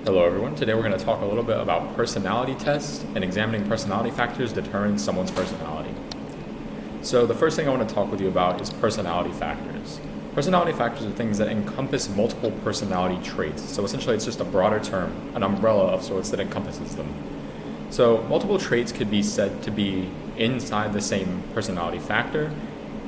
Hello everyone, today we're going to talk a little bit about personality tests and examining personality factors determining someone's personality. So the first thing I want to talk with you about is personality factors. Personality factors are things that encompass multiple personality traits. So essentially it's just a broader term, an umbrella of sorts that encompasses them. So multiple traits could be said to be inside the same personality factor.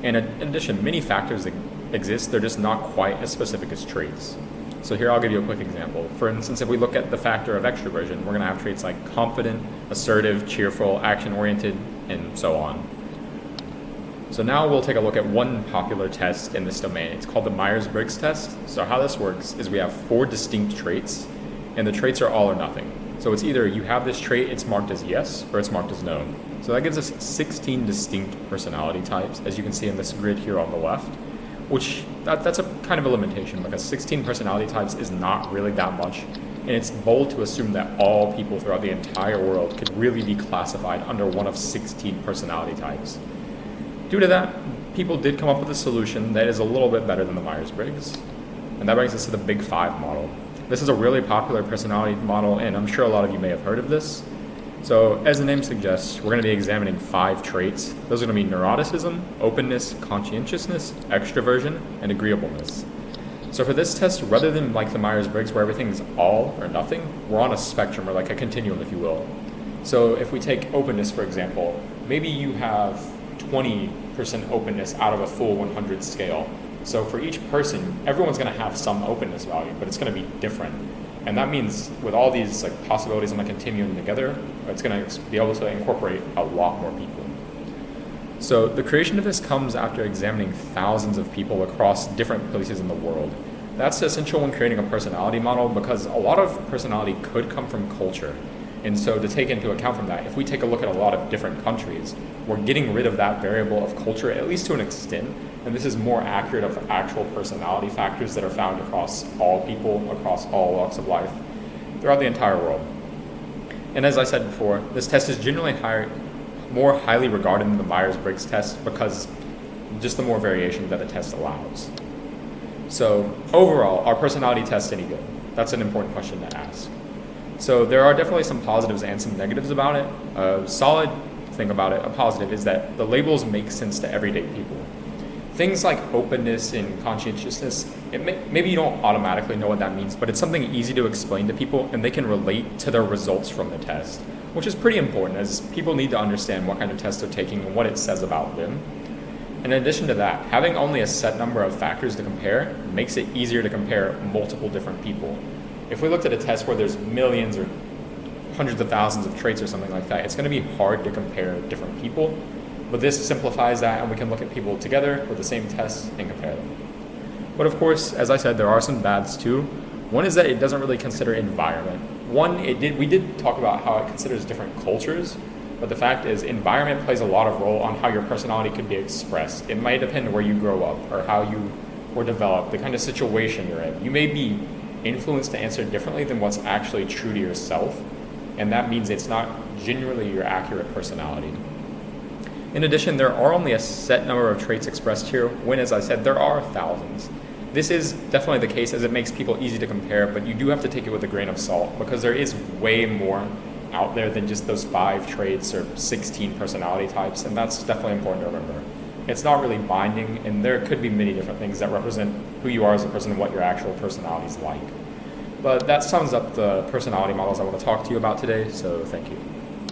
And in addition, many factors exist, they're just not quite as specific as traits. So here I'll give you a quick example. For instance, if we look at the factor of extroversion, we're going to have traits like confident, assertive, cheerful, action-oriented, and so on. So now we'll take a look at one popular test in this domain. It's called the Myers-Briggs test. So how this works is we have 4 distinct traits, and the traits are all or nothing. So it's either you have this trait, it's marked as yes, or it's marked as no. So that gives us 16 distinct personality types, as you can see in this grid here on the left. Which that's a kind of a limitation because 16 personality types is not really that much, and it's bold to assume that all people throughout the entire world could really be classified under one of 16 personality types. Due to that, people did come up with a solution that is a little bit better than the Myers-Briggs, and that brings us to the Big Five model. This is a really popular personality model, and I'm sure a lot of you may have heard of this. So, as the name suggests, we're going to be examining 5 traits. Those are going to be neuroticism, openness, conscientiousness, extroversion, and agreeableness. So for this test, rather than like the Myers-Briggs where everything's all or nothing, we're on a spectrum or like a continuum, if you will. So if we take openness, for example, maybe you have 20% openness out of a full 100 scale. So for each person, everyone's going to have some openness value, but it's going to be different. And that means with all these like possibilities on the continuum together, it's going to be able to incorporate a lot more people. So the creation of this comes after examining thousands of people across different places in the world. That's essential when creating a personality model because a lot of personality could come from culture. And so to take into account from that, if we take a look at a lot of different countries, we're getting rid of that variable of culture, at least to an extent. And this is more accurate of actual personality factors that are found across all people, across all walks of life, throughout the entire world. And as I said before, this test is generally more highly regarded than the Myers-Briggs test because just the more variation that a test allows. So overall, are personality tests any good? That's an important question to ask. So there are definitely some positives and some negatives about it. A solid thing about it, a positive, is that the labels make sense to everyday people. Things like openness and conscientiousness, maybe you don't automatically know what that means, but it's something easy to explain to people and they can relate to their results from the test, which is pretty important as people need to understand what kind of test they're taking and what it says about them. In addition to that, having only a set number of factors to compare makes it easier to compare multiple different people. If we looked at a test where there's millions or hundreds of thousands of traits or something like that, it's going to be hard to compare different people. But this simplifies that, and we can look at people together with the same tests and compare them. But of course, as I said, there are some bads too. One is that it doesn't really consider environment. We did talk about how it considers different cultures, but the fact is environment plays a lot of role on how your personality could be expressed. It might depend where you grow up or how you were developed, the kind of situation you're in. You may be influenced to answer differently than what's actually true to yourself, and that means it's not genuinely your accurate personality. In addition, there are only a set number of traits expressed here when, as I said, there are thousands. This is definitely the case as it makes people easy to compare, but you do have to take it with a grain of salt because there is way more out there than just those 5 traits or 16 personality types, and that's definitely important to remember. It's not really binding, and there could be many different things that represent who you are as a person and what your actual personality is like. But that sums up the personality models I want to talk to you about today, so thank you.